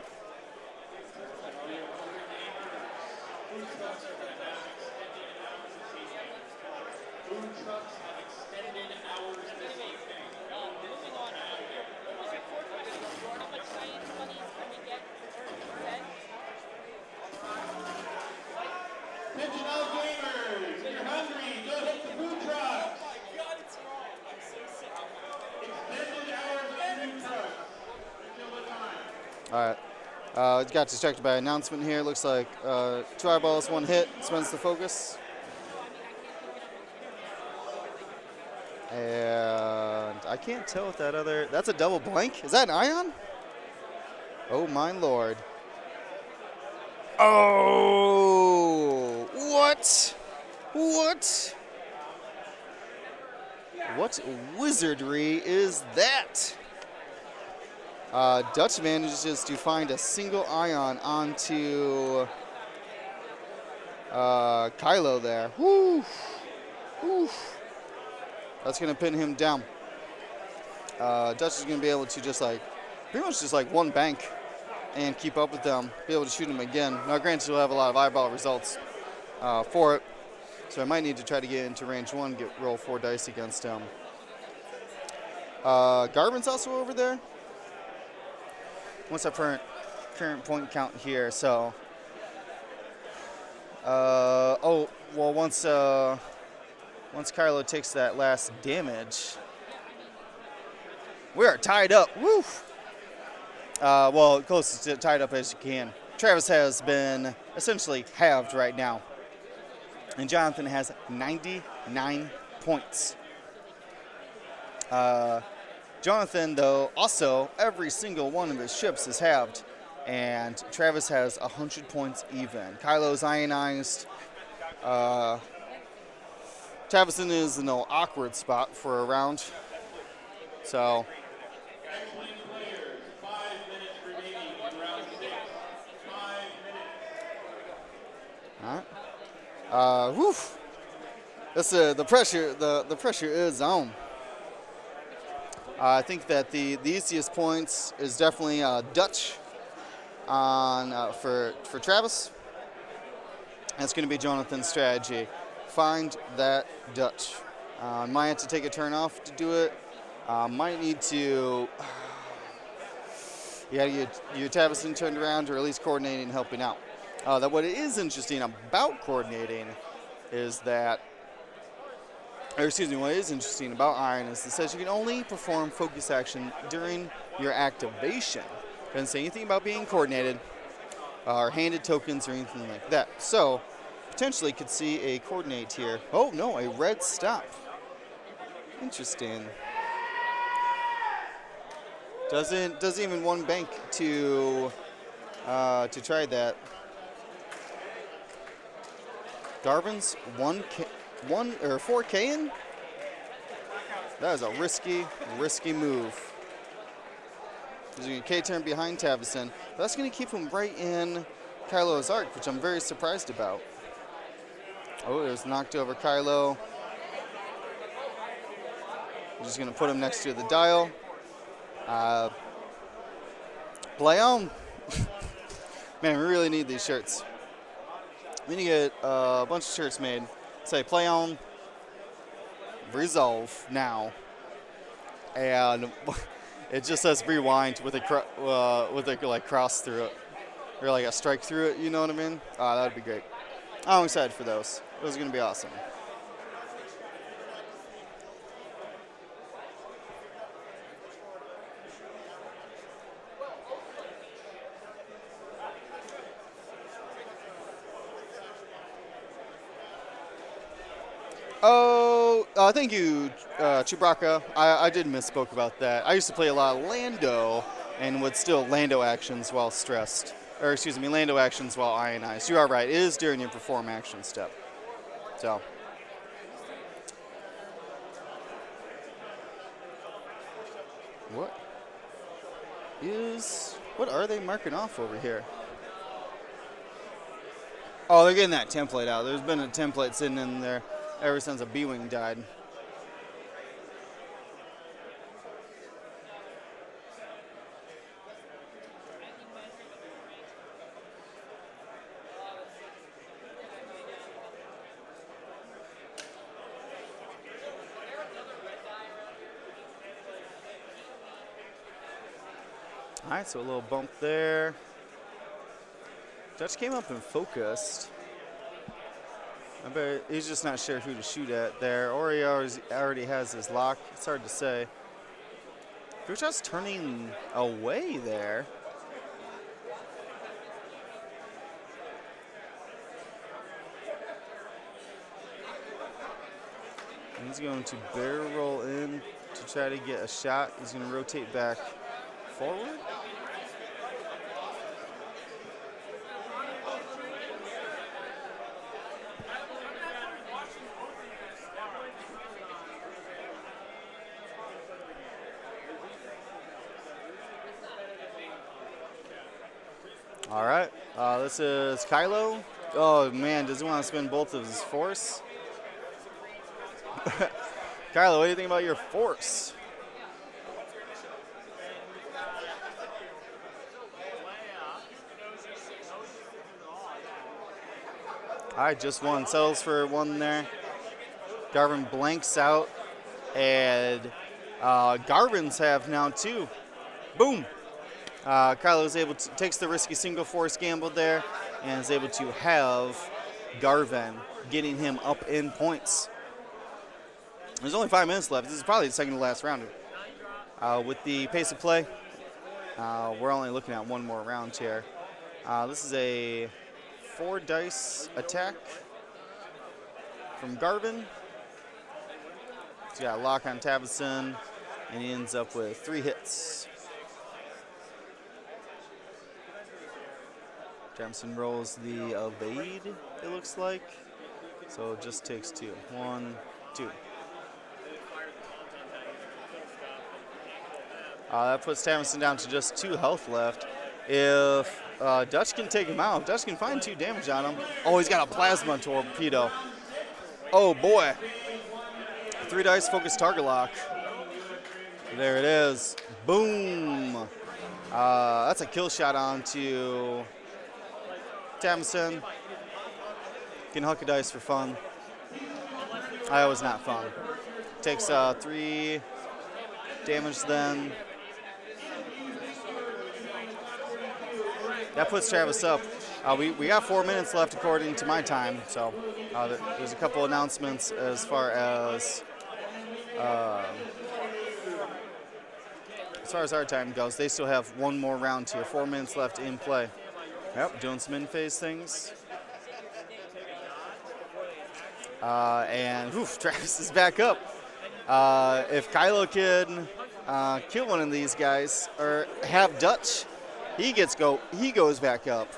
A: All right. Got distracted by an announcement here. Looks like 2 eyeballs, 1 hit. Spends the focus. And I can't tell if that other... That's a double blank? Is that an ion? Oh, my lord. Oh! What? What? What wizardry is that? Dutch manages to find a single ion onto Kylo there. Woo! Woo! That's going to pin him down. Dutch is going to be able to just like, pretty much just like one bank and keep up with them, be able to shoot him again. Now, granted, he'll have a lot of eyeball results for it, so I might need to try to get into range 1, roll 4 dice against him. Garvin's also over there. What's our current point count here? So, oh, well, once Kylo takes that last damage, we are tied up. Woo! Well, close to tied up as you can. Travis has been essentially halved right now, and Johnatan has 99 points. Johnatan, though, also, every single one of his ships is halved, and Travis has 100 points even. Kylo's ionized. Tavison is in an awkward spot for a round. So. All right. Whew. This, the pressure is on. I think that the easiest points is definitely Dutch on for Travis. That's going to be Jonathan's strategy. Find that Dutch. Might have to take a turn off to do it. Might need to get your Tavison turned around, or at least coordinating and helping out. That what is interesting about coordinating is that, or excuse me, what is interesting about Iron is it says you can only perform focus action during your activation. It doesn't say anything about being coordinated or handed tokens or anything like that. So potentially could see a coordinate here. Oh no, a red stop. Interesting. Doesn't even one bank to try that. Garvin's 4K in? That is a risky move. Using a K turn behind Tavison. That's going to keep him right in Kylo's arc, which I'm very surprised about. Oh, it was knocked over Kylo. I'm just going to put him next to the dial. Play on. Man, we really need these shirts. We need to get a bunch of shirts made. Say, play on, resolve now. And it just says rewind with a like cross through it. Or like a strike through it, you know what I mean? That would be great. I'm excited for those. Those are going to be awesome. Oh, thank you, Chewbacca. I did misspoke about that. I used to play a lot of Lando and would still Lando actions while stressed. Or excuse me, Lando actions while ionized. You are right. It is during your perform action step. So. What are they marking off over here? Oh, they're getting that template out. There's been a template sitting in there ever since a B-Wing died. All right, so a little bump there. Dutch came up and focused. I bet he's just not sure who to shoot at there, or he already has his lock. It's hard to say. Quickshot's turning away there. And he's going to barrel roll in to try to get a shot. He's going to rotate back forward. All right, this is Kylo. Oh man, does he want to spend both of his force? Kylo, what do you think about your force? All right, just one. Settles for one there. Garvin blanks out, and Garvin's have now two. Boom. Kylo is able to takes the risky single force gamble there, and is able to have Garvin, getting him up in points. There's only 5 minutes left. This is probably the second to last round. With the pace of play, we're only looking at one more round here. This is a 4 dice attack from Garvin. He's got a lock on Tavison, and he ends up with 3 hits. Jamison rolls the evade, it looks like. So it just takes 2. 1, 2. That puts Tamison down to just 2 health left. If Dutch can take him out, if Dutch can find 2 damage on him. Oh, he's got a plasma torpedo. Oh boy. 3 dice focus target lock. There it is. Boom. That's a kill shot onto Tamison. Can huck a dice for fun. That was not fun. Takes 3 damage then. That puts Travis up. We got 4 minutes left according to my time, so there's a couple announcements as far as our time goes. They still have one more round here. 4 minutes left in play. Yep, doing some in-phase things. And Travis is back up. If Kylo can kill one of these guys or have Dutch, he goes back up.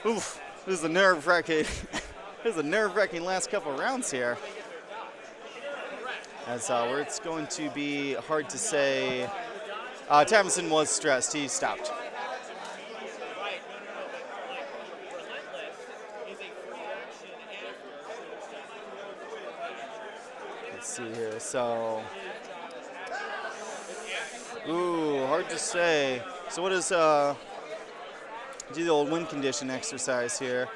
A: Oof, this is a nerve-wracking. This is a nerve-wracking last couple rounds here. As where it's going to be hard to say. Tamison was stressed. He stopped. Let's see here. So, hard to say. So what is do the old win condition exercise here.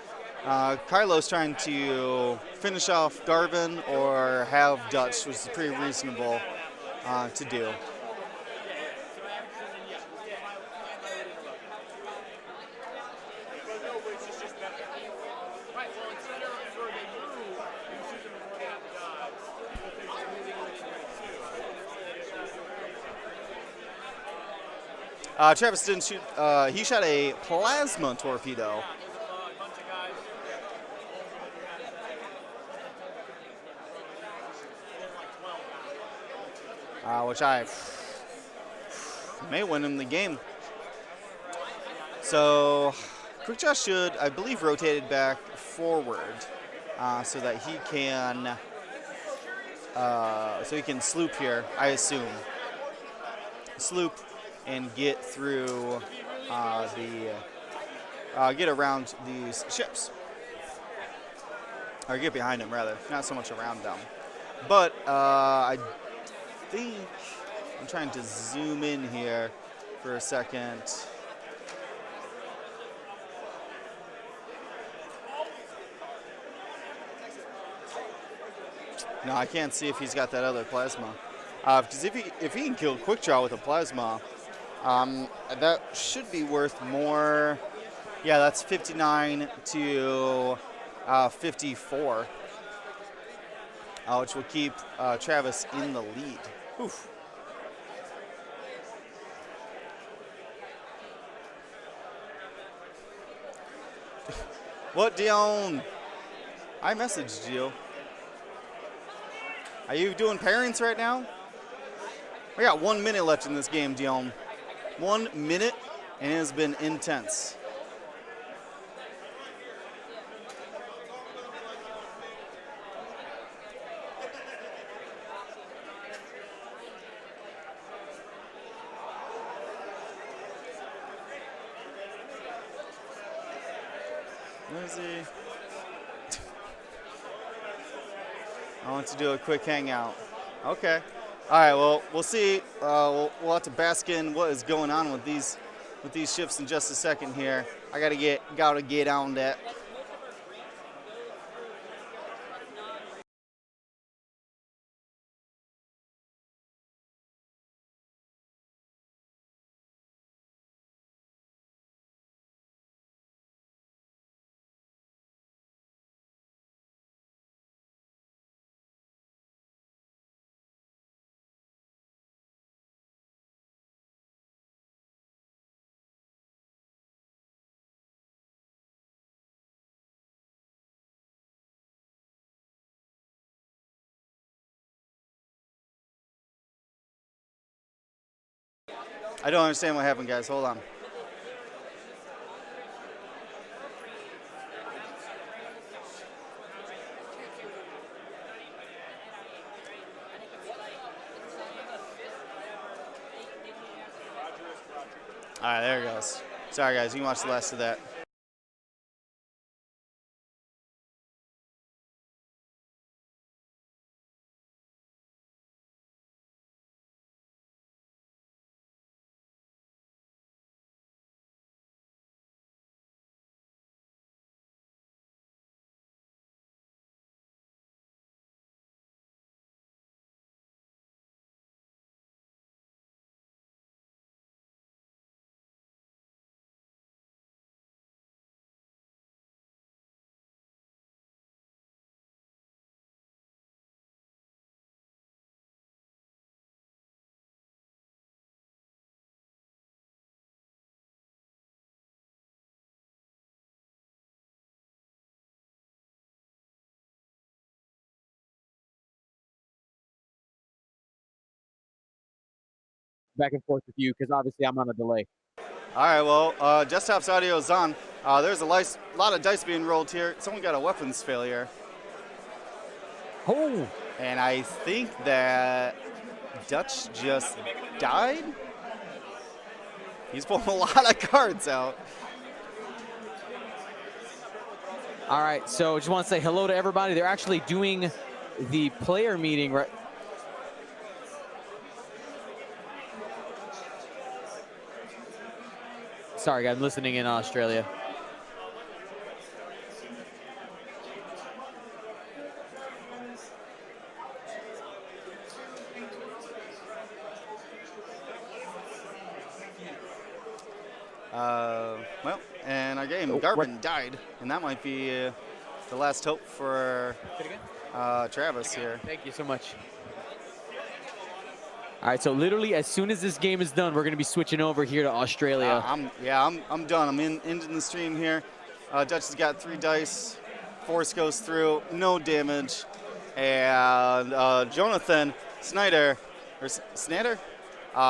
A: Kylo's trying to finish off Garvin or have Dutch, which is pretty reasonable to do. Travis didn't shoot. He shot a plasma torpedo. Which I may win him the game. So Quickjaw should, I believe, rotated back forward so that he can sloop here, I assume. Sloop and get through get around these ships. or get behind him rather, not so much around them. But I think I'm trying to zoom in here for a second. No, I can't see if he's got that other plasma. Because if he can kill Quick Draw with a plasma, that should be worth more. Yeah, that's 59 to 54, which will keep Travis in the lead. Oof. What, Dion? I messaged you. Are you doing parents right now? We got 1 minute left in this game, Dion. 1 minute, and it has been intense. Where is he? I want to do a quick hangout. Okay. All right. Well, we'll see. We'll have to bask in what is going on with these shifts in just a second here. I gotta get on that. I don't understand what happened, guys. Hold on. All right, there it goes. Sorry, guys. You can watch the last of that.
B: Back and forth with you because obviously I'm on a delay.
A: All right, well, Desktop's audio is on. There's a lot of dice being rolled here. Someone got a weapons failure.
B: Oh!
A: And I think that Dutch just died. He's pulling a lot of cards out.
B: All right, so just want to say hello to everybody. They're actually doing the player meeting right. Sorry, guys, I'm listening in Australia.
A: Well, and our game, Garvin died, and that might be the last hope for Travis here.
B: Thank you so much. All right, so literally as soon as this game is done, we're going to be switching over here to Australia.
A: I'm done. I'm into the stream here. Dutch has got 3 dice. Force goes through, no damage, and Johnatan Snader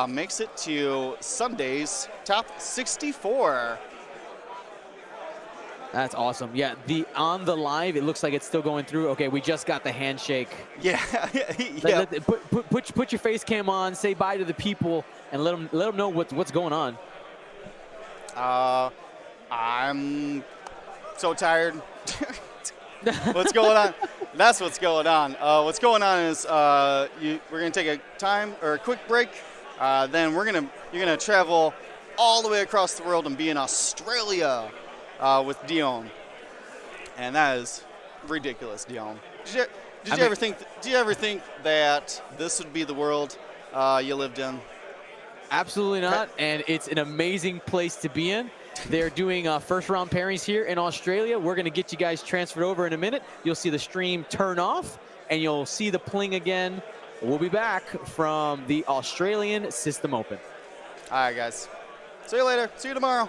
A: makes it to Sunday's top 64.
B: That's awesome. Yeah, on the live, it looks like it's still going through. Okay, we just got the handshake.
A: Yeah. Yeah.
B: Put your face cam on, say bye to the people, and let them know what's going on.
A: I'm so tired. What's going on? That's what's going on. What's going on is we're gonna take a quick break. Then you're gonna travel all the way across the world and be in Australia with Dion, and that is ridiculous, Dion. Did you ever think that this would be the world you lived in?
B: Absolutely not, and it's an amazing place to be in. They're doing first-round pairings here in Australia. We're going to get you guys transferred over in a minute. You'll see the stream turn off, and you'll see the pling again. We'll be back from the Australian System Open.
A: All right, guys. See you later. See you tomorrow.